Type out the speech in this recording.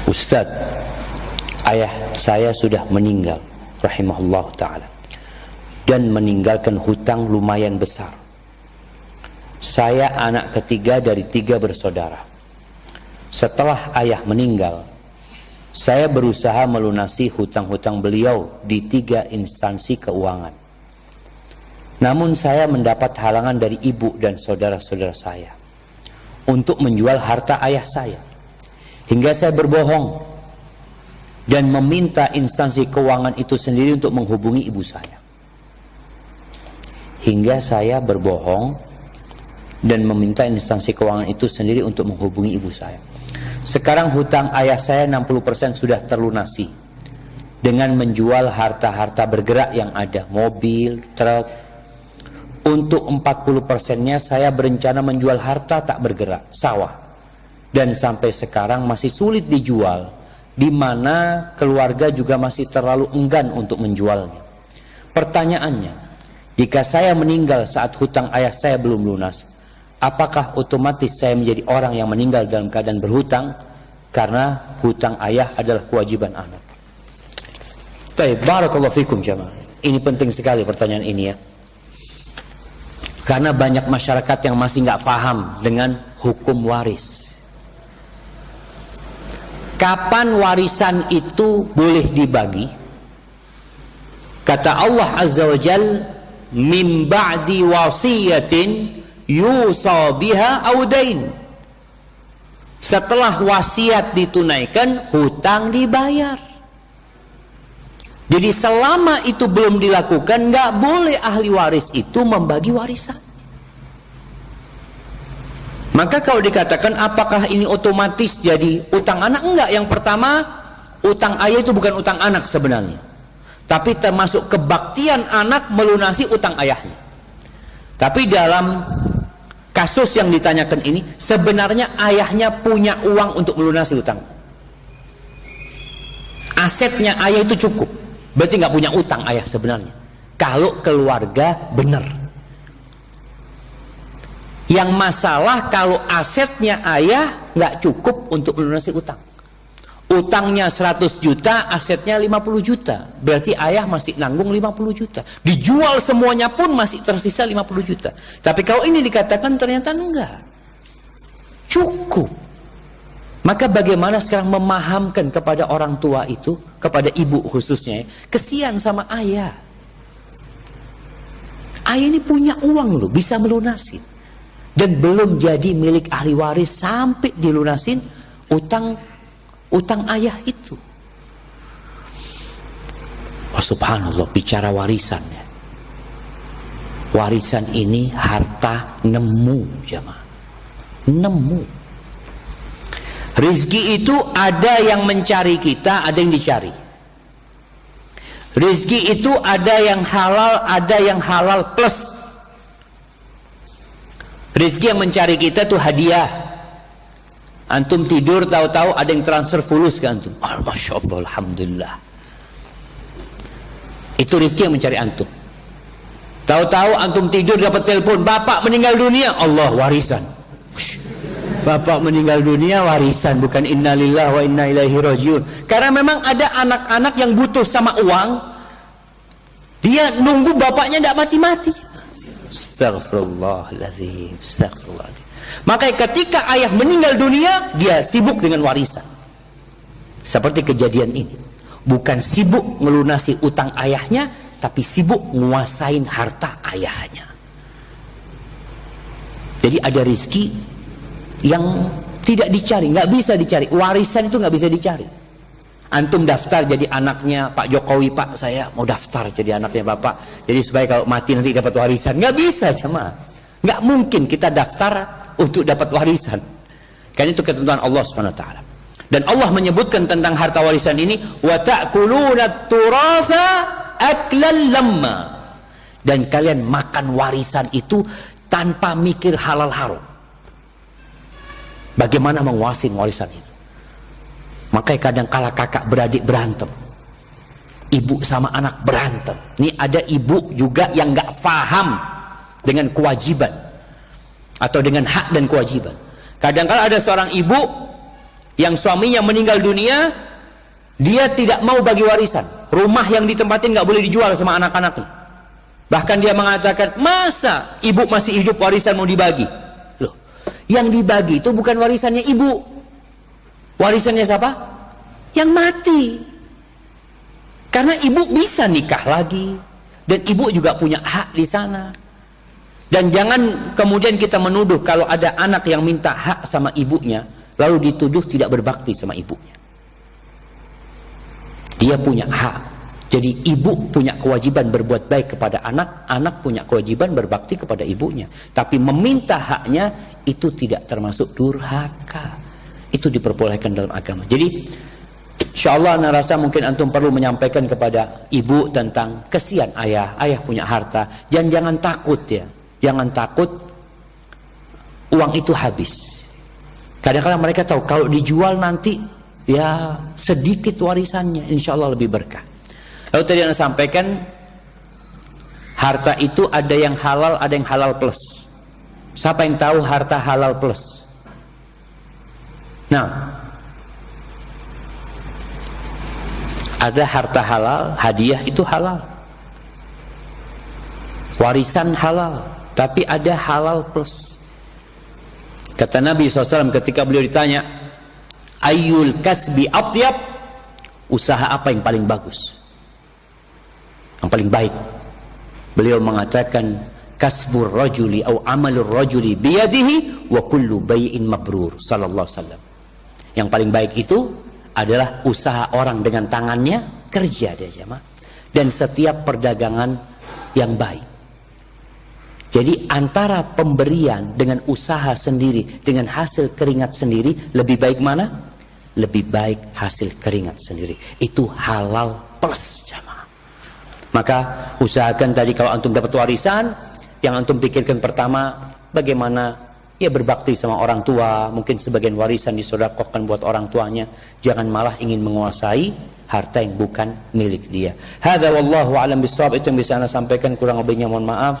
Ustaz, ayah saya sudah meninggal rahimahullah ta'ala, dan meninggalkan hutang lumayan besar. Saya anak ketiga dari 3 bersaudara. Setelah ayah meninggal, saya berusaha melunasi hutang-hutang beliau di 3 instansi keuangan. Namun saya mendapat halangan dari ibu dan saudara-saudara saya untuk menjual harta ayah saya. Hingga saya berbohong dan meminta instansi keuangan itu sendiri untuk menghubungi ibu saya. Hingga saya berbohong dan meminta instansi keuangan itu sendiri untuk menghubungi ibu saya. Sekarang hutang ayah saya 60% sudah terlunasi dengan menjual harta-harta bergerak yang ada, mobil, truk. Untuk 40%-nya saya berencana menjual harta tak bergerak, sawah. Dan sampai sekarang masih sulit dijual, di mana keluarga juga masih terlalu enggan untuk menjualnya. Pertanyaannya, jika saya meninggal saat hutang ayah saya belum lunas, apakah otomatis saya menjadi orang yang meninggal dalam keadaan berhutang? Karena hutang ayah adalah kewajiban anak. Baik, barakallahu fikum jamaah. Ini penting sekali pertanyaan ini ya. Karena banyak masyarakat yang masih nggak paham dengan hukum waris. Kapan warisan itu boleh dibagi? Kata Allah Azza wa Jal, min ba'di wasiyatin yusa biha aw dain. Setelah wasiat ditunaikan, hutang dibayar. Jadi selama itu belum dilakukan, nggak boleh ahli waris itu membagi warisan. Maka kalau dikatakan apakah ini otomatis jadi utang anak? Enggak. Yang pertama, utang ayah itu bukan utang anak sebenarnya, tapi termasuk kebaktian anak melunasi utang ayahnya. Tapi dalam kasus yang ditanyakan ini, sebenarnya ayahnya punya uang untuk melunasi utang. Asetnya ayah itu cukup, berarti nggak punya utang ayah sebenarnya. Kalau keluarga benar. Yang masalah kalau asetnya ayah nggak cukup untuk melunasi utang. Utangnya 100 juta, asetnya 50 juta. Berarti ayah masih nanggung 50 juta. Dijual semuanya pun masih tersisa 50 juta. Tapi kalau ini dikatakan ternyata enggak. Cukup. Maka bagaimana sekarang memahamkan kepada orang tua itu, kepada ibu khususnya, kesian sama ayah. Ayah ini punya uang loh, bisa melunasi. Dan belum jadi milik ahli waris sampai dilunasin utang ayah itu. Oh, subhanallah, bicara warisan ya. Warisan ini harta nemu jamaah. Nemu. Rizki itu ada yang mencari kita, ada yang dicari. Rizki itu ada yang halal plus. Rizki yang mencari kita tuh hadiah. Antum tidur tahu-tahu ada yang transfer fulus ke antum. Masya Allah, alhamdulillah. Itu rizki yang mencari antum. Tahu-tahu antum tidur dapat telepon, bapak meninggal dunia. Allah, warisan. Bapak meninggal dunia, warisan, bukan innalillah wa inna ilaihi rajiun. Karena memang ada anak-anak yang butuh sama uang, dia nunggu bapaknya tidak mati-mati. Astagfirullahaladzim, astagfirullahaladzim. Maka ketika ayah meninggal dunia, dia sibuk dengan warisan. Seperti kejadian ini. Bukan sibuk melunasi utang ayahnya, tapi sibuk nguasain harta ayahnya. Jadi ada rizki yang tidak dicari, nggak bisa dicari. Warisan itu nggak bisa dicari. Antum daftar jadi anaknya Pak Jokowi, Pak saya mau daftar jadi anaknya Bapak, jadi supaya kalau mati nanti dapat warisan. Nggak bisa jemaah, nggak mungkin kita daftar untuk dapat warisan. Karena itu ketentuan Allah Subhanahu Wa Taala. Dan Allah menyebutkan tentang harta warisan ini, wa ta'kuluna turatha aklan lamma. Dan kalian makan warisan itu tanpa mikir halal haram. Bagaimana menguasai warisan itu? Makanya kadang kala kakak beradik berantem, ibu sama anak berantem. Ini ada ibu juga yang nggak paham dengan kewajiban atau dengan hak dan kewajiban. Kadang kala ada seorang ibu yang suaminya meninggal dunia, dia tidak mau bagi warisan. Rumah yang ditempatin nggak boleh dijual sama anak-anaknya. Bahkan dia mengatakan, masa ibu masih hidup warisan mau dibagi? Loh, yang dibagi itu bukan warisannya ibu. Warisannya siapa? Yang mati. Karena ibu bisa nikah lagi, dan ibu juga punya hak di sana. Dan jangan kemudian kita menuduh kalau ada anak yang minta hak sama ibunya, lalu dituduh tidak berbakti sama ibunya. Dia punya hak. Jadi ibu punya kewajiban berbuat baik kepada anak, anak punya kewajiban berbakti kepada ibunya. Tapi meminta haknya itu tidak termasuk durhaka. Itu diperbolehkan dalam agama. Jadi insyaallah ana rasa mungkin antum perlu menyampaikan kepada ibu tentang kesian ayah punya harta. Dan jangan takut ya. Jangan takut uang itu habis. Kadang-kadang mereka tahu kalau dijual nanti ya sedikit warisannya, insyaallah lebih berkah. Lalu tadi anda sampaikan harta itu ada yang halal plus. Siapa yang tahu harta halal plus? Nah, ada harta halal, hadiah itu halal, warisan halal, tapi ada halal plus. Kata Nabi SAW ketika beliau ditanya, ayyul kasbi atyab, usaha apa yang paling bagus, yang paling baik? Beliau mengatakan, kasbur rajuli au amalur rajuli biyadihi wa kullu bai'in mabrur. Sallallahu alaihi wasallam. Yang paling baik itu adalah usaha orang dengan tangannya, kerja dia jemaah, dan setiap perdagangan yang baik. Jadi antara pemberian dengan usaha sendiri, dengan hasil keringat sendiri, lebih baik mana? Lebih baik hasil keringat sendiri. Itu halal plus jemaah. Maka usahakan tadi kalau antum dapat warisan, yang antum pikirkan pertama bagaimana ya berbakti sama orang tua, mungkin sebagian warisan disedekahkan buat orang tuanya. Jangan malah ingin menguasai harta yang bukan milik dia. Hadza wallahu a'lam bishawab. Itu yang bisa saya sampaikan, kurang lebihnya mohon maaf.